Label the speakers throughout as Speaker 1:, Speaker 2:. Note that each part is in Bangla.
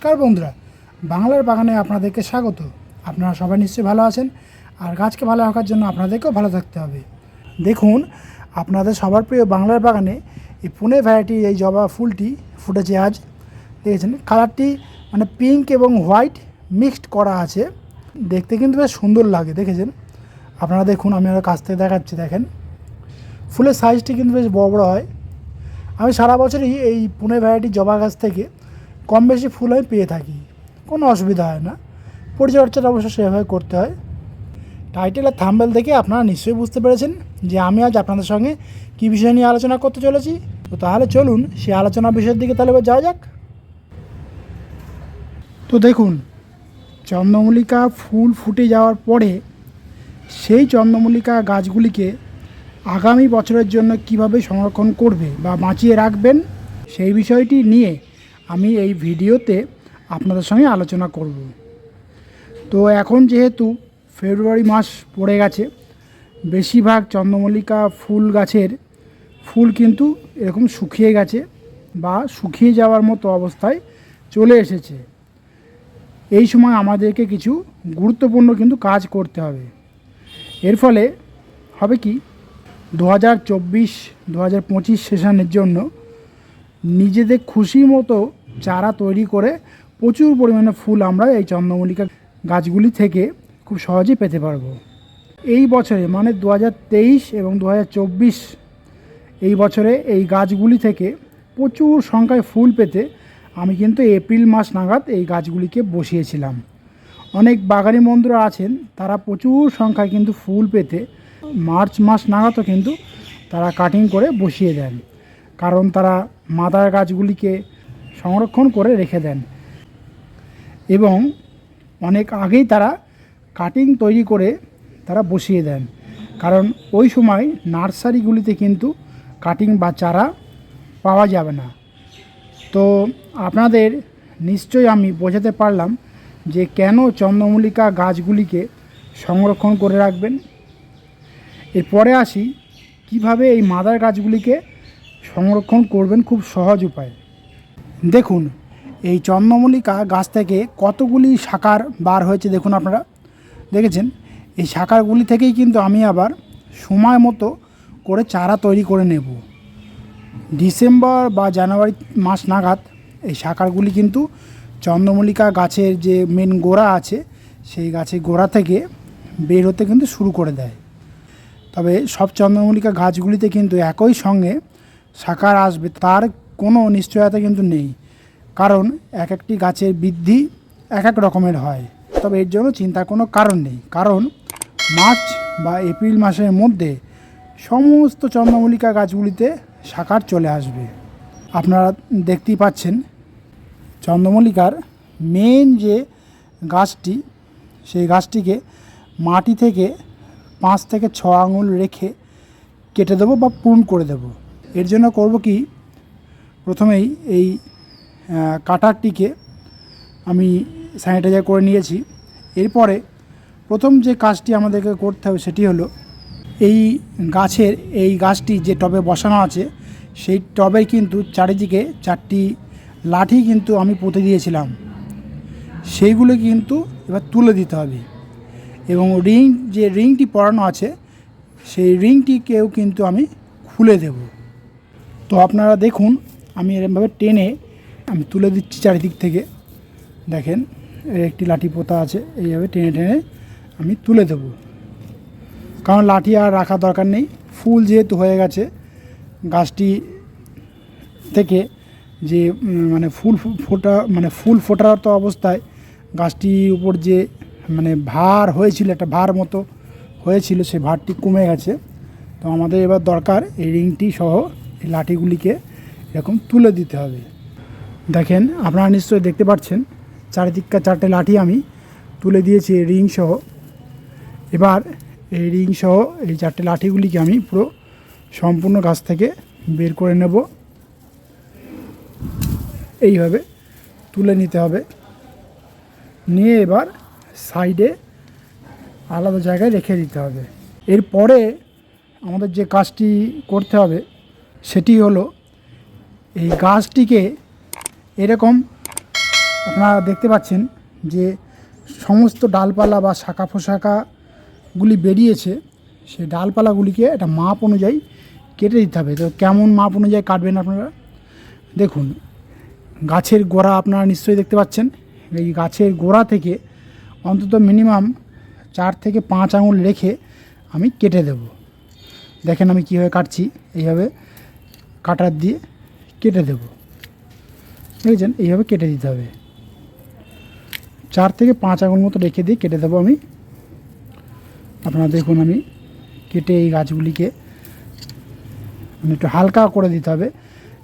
Speaker 1: নমস্কার বন্ধুরা, বাংলার বাগানে আপনাদেরকে স্বাগত। আপনারা সবাই নিশ্চয়ই ভালো আছেন, আর গাছকে ভালো রাখার জন্য আপনাদেরকেও ভালো থাকতে হবে। দেখুন, আপনাদের সবার প্রিয় বাংলার বাগানে এই পুনে ভ্যারাইটির এই জবা ফুলটি ফুটেছে আজ। দেখেছেন, কালারটি মানে পিঙ্ক এবং হোয়াইট মিক্সড করা আছে, দেখতে কিন্তু বেশ সুন্দর লাগে। দেখেছেন আপনারা, দেখুন আমি আর কাছ থেকে দেখাচ্ছি। দেখেন, ফুলের সাইজটি কিন্তু বেশ বড় বড় হয়। আমি সারা বছরই এই পুনে ভ্যারাইটির জবা গাছ থেকে কম বেশি ফুল আমি পেয়ে থাকি, কোনো অসুবিধা হয় না। পরিচর্যাটা অবশ্য সেভাবে করতে হয়। টাইটেল আর থাম্বনেল থেকে আপনারা নিশ্চয়ই বুঝতে পেরেছেন যে আমি আজ আপনাদের সঙ্গে কী বিষয় নিয়ে আলোচনা করতে চলেছি। তো তাহলে চলুন সেই আলোচনা বিষয়ের দিকে তাহলে যাওয়া যাক। তো দেখুন, চন্দ্রমল্লিকা ফুল ফুটে যাওয়ার পরে সেই চন্দ্রমল্লিকা গাছগুলিকে আগামী বছরের জন্য কিভাবে সংরক্ষণ করবে বা বাঁচিয়ে রাখবেন, সেই বিষয়টি নিয়ে আমি এই ভিডিওতে আপনাদের সঙ্গে আলোচনা করব। তো এখন যেহেতু ফেব্রুয়ারি মাস পড়ে গেছে, বেশিরভাগ চন্দ্রমল্লিকা ফুল গাছের ফুল কিন্তু এরকম শুকিয়ে গেছে বা শুকিয়ে যাওয়ার মতো অবস্থায় চলে এসেছে। এই সময় আমাদেরকে কিছু গুরুত্বপূর্ণ কিন্তু কাজ করতে হবে। এর ফলে হবে কি, 2024-2025 সেশনের জন্য নিজেদের খুশি মতো চারা তৈরি করে প্রচুর পরিমাণে ফুল আমরা এই চন্দ্রমল্লিকা গাছগুলি থেকে খুব সহজেই পেতে পারবো। এই বছরে মানে 2023 এবং 2024 এই বছরে এই গাছগুলি থেকে প্রচুর সংখ্যায় ফুল পেতে আমি কিন্তু এপ্রিল মাস নাগাদ এই গাছগুলিকে বসিয়েছিলাম। অনেক বাগানি বন্ধুরা আছেন, তারা প্রচুর সংখ্যায় কিন্তু ফুল পেতে মার্চ মাস নাগাদও কিন্তু তারা কাটিং করে বসিয়ে দেন, কারণ তারা মাদার গাছগুলিকে সংরক্ষণ করে রেখে দেন এবং অনেক আগেই তারা কাটিং তৈরি করে তারা বসিয়ে দেন, কারণ ওই সময় নার্সারিগুলিতে কিন্তু কাটিং বা চারা পাওয়া যাবে না। তো আপনাদের নিশ্চয়ই আমি বোঝাতে পারলাম যে কেন চন্দ্রমল্লিকা গাছগুলিকে সংরক্ষণ করে রাখবেন। এরপরে আসি কিভাবে এই মাদার গাছগুলিকে সংরক্ষণ করবেন খুব সহজ উপায়। দেখুন, এই চন্দ্রমল্লিকা গাছ থেকে কতগুলি শাখার বার হয়েছে দেখুন আপনারা। দেখেছেন, এই শাখাগুলি থেকেই কিন্তু আমি আবার সময় মতো করে চারা তৈরি করে নেব। ডিসেম্বর বা জানুয়ারি মাস নাগাদ এই শাখাগুলি কিন্তু চন্দ্রমল্লিকা গাছের যে মেন গোড়া আছে সেই গাছের গোড়া থেকে বের হতে কিন্তু শুরু করে দেয়। তবে সব চন্দ্রমল্লিকা গাছগুলিতে কিন্তু একই সঙ্গে শাখা আসবে তার কোনো নিশ্চয়তা কিন্তু নেই, কারণ এক একটি গাছের বৃদ্ধি এক এক রকমের হয়। তবে এর জন্য চিন্তার কোনো কারণ নেই, কারণ মার্চ বা এপ্রিল মাসের মধ্যে সমস্ত চন্দ্রমল্লিকা গাছগুলিতে শাখা চলে আসবে। আপনারা দেখতেই পাচ্ছেন, চন্দ্রমল্লিকার মেন যে গাছটি, সেই গাছটিকে মাটি থেকে 5 থেকে 6 আঙুল রেখে কেটে দেবো বা প্রুন করে দেব। এর জন্য করব কি, প্রথমেই এই কাটারটিকে আমি স্যানিটাইজার করে নিয়েছি। এরপরে প্রথম যে কাজটি আমাদেরকে করতে হবে সেটি হলো, এই গাছটি যে টবে বসানো আছে সেই টবের কিন্তু চারিদিকে 4টি লাঠি কিন্তু আমি পুঁতে দিয়েছিলাম, সেইগুলো কিন্তু এবার তুলে দিতে হবে এবং রিংটি পরানো আছে সেই রিংটিকেও কিন্তু আমি খুলে দেব। তো আপনারা দেখুন, আমি এরকমভাবে টেনে আমি তুলে দিচ্ছি চারিদিক থেকে। দেখেন, এর একটি লাঠি পোতা আছে, এইভাবে টেনে টেনে আমি তুলে দেব, কারণ লাঠি আর রাখার দরকার নেই। ফুল যেহেতু হয়ে গেছে গাছটি থেকে, যে ফুল ফোটার তো অবস্থায় গাছটির উপর যে ভার হয়েছিল, একটা ভার মতো হয়েছিল, সেই ভারটি কমে গেছে। তো আমাদের এবার দরকার এই রিংটি সহ এই লাঠিগুলিকে এরকম তুলে দিতে হবে। দেখেন, আপনারা নিশ্চয়ই দেখতে পাচ্ছেন চারিদিককার 4টে লাঠি আমি তুলে দিয়েছি এই রিং সহ। এবার এই রিং সহ এই 4টে লাঠিগুলিকে আমি পুরো সম্পূর্ণ গাছ থেকে বের করে নেব। এইভাবে তুলে নিতে হবে, নিয়ে এবার সাইডে আলাদা জায়গায় রেখে দিতে হবে। এরপরে আমাদের যে কাজটি করতে হবে সেটি হলো, এই গাছটিকে এরকম আপনারা দেখতে পাচ্ছেন যে সমস্ত ডালপালা বা শাখা পোশাকাগুলি বেরিয়েছে। সেই ডালপালাগুলিকে একটা মাপ অনুযায়ী কেটে দিতে হবে। তো কেমন মাপ অনুযায়ী কাটবেন আপনারা দেখুন, গাছের গোড়া আপনারা নিশ্চয়ই দেখতে পাচ্ছেন। এই গাছের গোড়া থেকে অন্তত মিনিমাম 4 থেকে 5 আঙুল রেখে আমি কেটে দেব। দেখেন আমি কীভাবে কাটছি, এইভাবে কাটার দিয়ে কেটে দেব। দেখেছেন, এইভাবে কেটে দিতে হবে। 4 থেকে 5 আঙুল মতো রেখে দিয়ে কেটে দেবো আমি। আপনারা দেখুন আমি কেটে এই গাছগুলিকে মানে একটু হালকা করে দিতে হবে,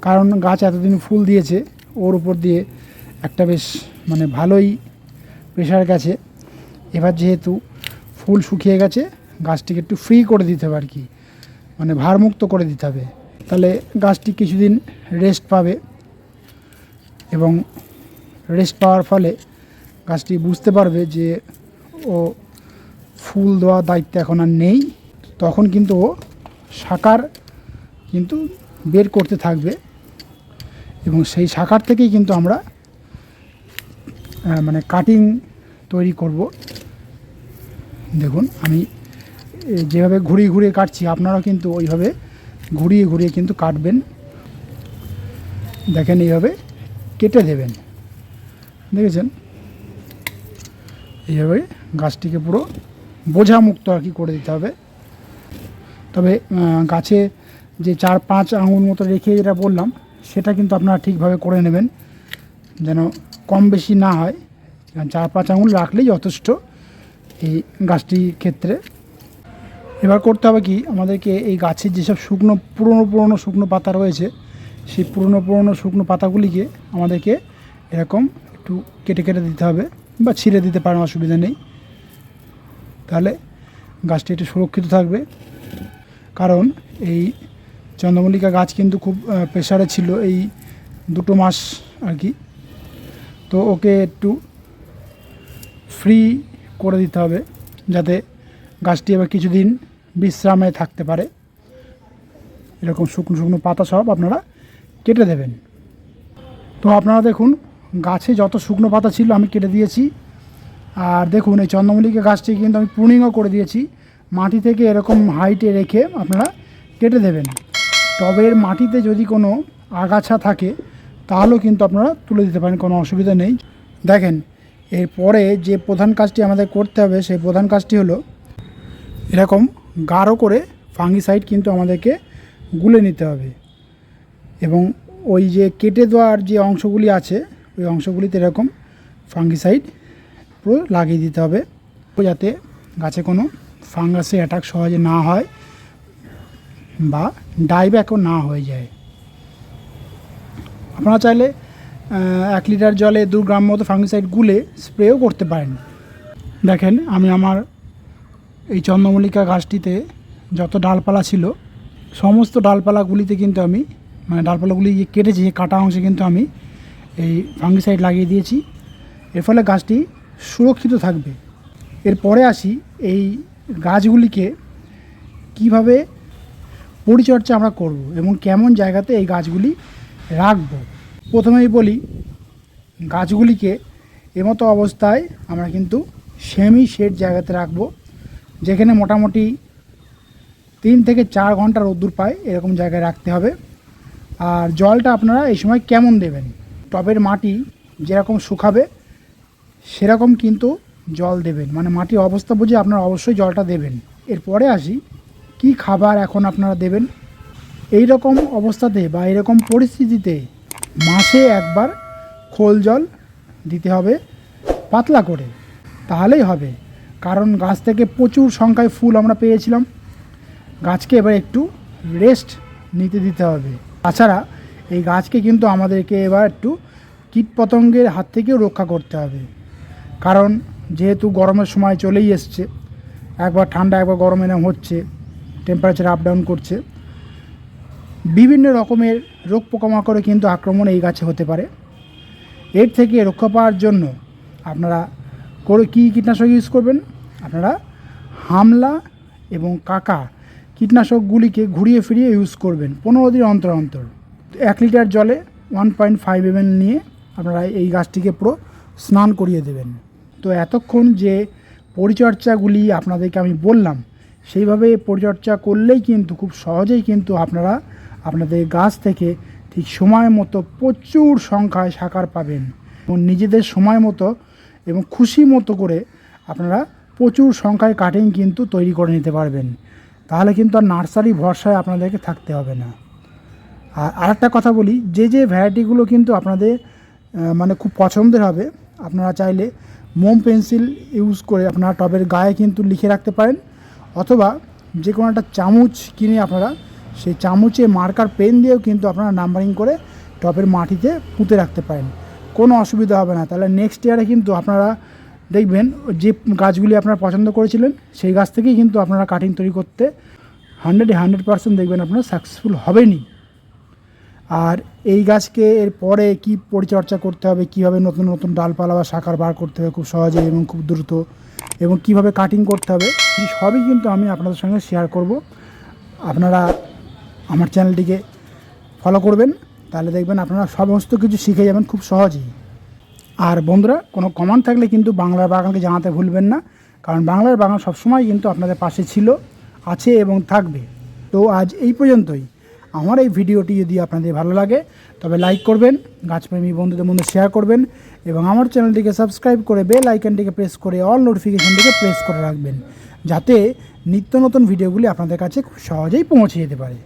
Speaker 1: কারণ গাছ এতদিন ফুল দিয়েছে, ওর উপর দিয়ে একটা বেশ মানে ভালোই প্রেশার গেছে। এবার যেহেতু ফুল শুকিয়ে গেছে, গাছটিকে একটু ফ্রি করে দিতে হবে আর কি, মানে ভারমুক্ত করে দিতে হবে। তাহলে গাছটি কিছুদিন রেস্ট পাবে এবং রেস্ট পাওয়ার ফলে গাছটি বুঝতে পারবে যে ও ফুল দেওয়ার দায়িত্ব এখন আর নেই। তখন কিন্তু ও শাখার কিন্তু বের করতে থাকবে এবং সেই শাখার থেকেই কিন্তু আমরা মানে কাটিং তৈরি করব। দেখুন আমি যেভাবে ঘুরিয়ে ঘুরিয়ে কাটছি, আপনারাও কিন্তু ওইভাবে ঘুরিয়ে ঘুরিয়ে কিন্তু কাটবেন। দেখেন এইভাবে কেটে দেবেন। দেখেছেন, এইভাবে গাছটিকে পুরো বোঝামুক্ত আর কি করে দিতে হবে। তবে গাছে যে 4-5 আঙুল মতো রেখে যেটা বললাম, সেটা কিন্তু আপনারা ঠিকভাবে করে নেবেন যেন কম বেশি না হয়। 4-5 আঙুল রাখলেই যথেষ্ট এই গাছটির ক্ষেত্রে। এবার করতে হবে কি, আমাদেরকে এই গাছের যেসব পুরনো শুকনো পাতা রয়েছে, সেই পুরনো শুকনো পাতাগুলিকে আমাদেরকে এরকম একটু কেটে কেটে দিতে হবে বা ছিঁড়ে দিতে পারেন, অসুবিধা নেই। তাহলে গাছটি একটু সুরক্ষিত থাকবে। কারণ এই চন্দ্রমল্লিকা গাছ কিন্তু খুব প্রেশারে ছিল এই 2 মাস আর কি। তো ওকে একটু ফ্রি করে দিতে হবে যাতে গাছটি আবার কিছুদিন বিশ্রামে থাকতে পারে। এরকম শুকনো শুকনো পাতা সব আপনারা কেটে দেবেন। তো আপনারা দেখুন, গাছে যত শুকনো পাতা ছিল আমি কেটে দিয়েছি। আর দেখুন এই চন্দ্রমল্লিকা গাছটি কিন্তু আমি প্রুনিংও করে দিয়েছি। মাটি থেকে এরকম হাইটে রেখে আপনারা কেটে দেবেন। টবের মাটিতে যদি কোনো আগাছা থাকে তাহলেও কিন্তু আপনারা তুলে দিতে পারেন, কোনো অসুবিধা নেই। দেখেন, এরপরে যে প্রধান কাজটি আমাদের করতে হবে, সেই প্রধান কাজটি হলো এরকম গাঢ় করে ফাঙ্গিসাইড কিন্তু আমাদেরকে গুলে নিতে হবে এবং ওই যে কেটে দেওয়ার যে অংশগুলি আছে, ওই অংশগুলিতে এরকম ফাঙ্গিসাইড পুরো লাগিয়ে দিতে হবে যাতে গাছে কোনো ফাঙ্গাসে অ্যাটাক সহজে না হয় বা ডাইব্যাকও না হয়ে যায়। আপনারা চাইলে 1 লিটার জলে 2 গ্রাম মতো ফাঙ্গিসাইড গুলে স্প্রেও করতে পারেন। দেখেন আমি আমার এই চন্দ্রমল্লিকা গাছটিতে যত ডালপালা ছিল, সমস্ত ডালপালাগুলিতে কিন্তু আমি মানে ডালপালাগুলি যে কেটেছি, কাটা অংশে কিন্তু আমি এই ফাঙ্গিসাইড লাগিয়ে দিয়েছি। এর ফলে গাছটি সুরক্ষিত থাকবে। এরপরে আসি এই গাছগুলিকে কিভাবে পরিচর্যা আমরা করব এবং কেমন জায়গাতে এই গাছগুলি রাখব। প্রথমেই বলি, গাছগুলিকে এমতো অবস্থায় আমরা কিন্তু সেমি শেড জায়গাতে রাখব, যেখানে মোটামুটি 3 থেকে 4 ঘন্টা রোদ্দুর পায়, এরকম জায়গায় রাখতে হবে। আর জলটা আপনারা এই সময় কেমন দেবেন, টবের মাটি যেরকম শুকাবে সেরকম কিন্তু জল দেবেন, মানে মাটির অবস্থা বুঝে আপনারা অবশ্যই জলটা দেবেন। এরপরে আসি কি খাবার এখন আপনারা দেবেন। এই রকম অবস্থাতে বা এরকম পরিস্থিতিতে মাসে একবার খোল জল দিতে হবে পাতলা করে, তাহলেই হবে। কারণ গাছ থেকে প্রচুর সংখ্যায় ফুল আমরা পেয়েছিলাম, গাছকে এবার একটু রেস্ট নিতে দিতে হবে। তাছাড়া এই গাছকে কিন্তু আমাদেরকে এবার একটু কীটপতঙ্গের হাত থেকেও রক্ষা করতে হবে। কারণ যেহেতু গরমের সময় চলেই এসছে, একবার ঠান্ডা একবার গরম এরকম হচ্ছে, টেম্পারেচার আপ ডাউন করছে, বিভিন্ন রকমের রোগ পোকামাকড়ে কিন্তু আক্রমণ এই গাছে হতে পারে। এর থেকে রক্ষা পাওয়ার জন্য আপনারা কী কীটনাশক ইউজ করবেন, আপনারা হামলা এবং কাকা কীটনাশকগুলিকে ঘুরিয়ে ফিরিয়ে ইউজ করবেন 15 দিন অন্তর অন্তর। 1 লিটার জলে 1.5 ml নিয়ে আপনারা এই গাছটিকে পুরো স্নান করিয়ে দেবেন। তো এতক্ষণ যে পরিচর্যাগুলি আপনাদেরকে আমি বললাম, সেইভাবে পরিচর্যা করলেই কিন্তু খুব সহজেই কিন্তু আপনারা আপনাদের গাছ থেকে ঠিক সময় মতো প্রচুর সংখ্যায় শাকার পাবেন এবং নিজেদের সময় মতো এবং খুশি মতো করে আপনারা প্রচুর সংখ্যায় কাটিং কিন্তু তৈরি করে নিতে পারবেন। তাহলে কিন্তু আর নার্সারি ভরসায় আপনাদেরকে থাকতে হবে না। আর আরেকটা কথা বলি, যে ভ্যারাইটিগুলো কিন্তু আপনাদের মানে খুব পছন্দের হবে, আপনারা চাইলে মোম পেন্সিল ইউজ করে আপনারা টবের গায়ে কিন্তু লিখে রাখতে পারেন, অথবা যে কোনো একটা চামচ কিনে আপনারা সেই চামচে মার্কার পেন দিয়েও কিন্তু আপনারা নাম্বারিং করে টবের মাটিতে পুঁতে রাখতে পারেন, কোনো অসুবিধা হবে না। তাহলে নেক্সট ইয়ারে কিন্তু আপনারা দেখবেন যে গাছগুলি আপনারা পছন্দ করেছিলেন সেই গাছ থেকেই কিন্তু আপনারা কাটিং তৈরি করতে 100% দেখবেন আপনারা সাকসেসফুল হবেনই। আর এই গাছকে এর পরে কী পরিচর্যা করতে হবে, কীভাবে নতুন নতুন ডালপালা বা শাখার বার করতে হবে খুব সহজে এবং খুব দ্রুত, এবং কীভাবে কাটিং করতে হবে, এই সবই কিন্তু আমি আপনাদের সঙ্গে শেয়ার করব। আপনারা আমার চ্যানেলটিকে ফলো করবেন, তাহলে দেখবেন আপনারা সমস্ত কিছু শিখে যাবেন খুব সহজেই। আর বন্ধুরা, কোনো কমেন্ট থাকলে কিন্তু বাংলার বাগানকে জানাতে ভুলবেন না, কারণ বাংলার বাগান সবসময় কিন্তু আপনাদের পাশে ছিল, আছে এবং থাকবে। তো আজ এই পর্যন্তই। আমার এই ভিডিওটি যদি আপনাদের ভালো লাগে তবে লাইক করবেন, গাছপ্রেমী বন্ধুদের মধ্যে শেয়ার করবেন এবং আমার চ্যানেলটিকে সাবস্ক্রাইব করে বেল আইকনটিকে প্রেস করে অল নোটিফিকেশনটিকে প্রেস করে রাখবেন, যাতে নিত্য নতুন ভিডিওগুলি আপনাদের কাছে খুব সহজেই পৌঁছে যেতে পারে।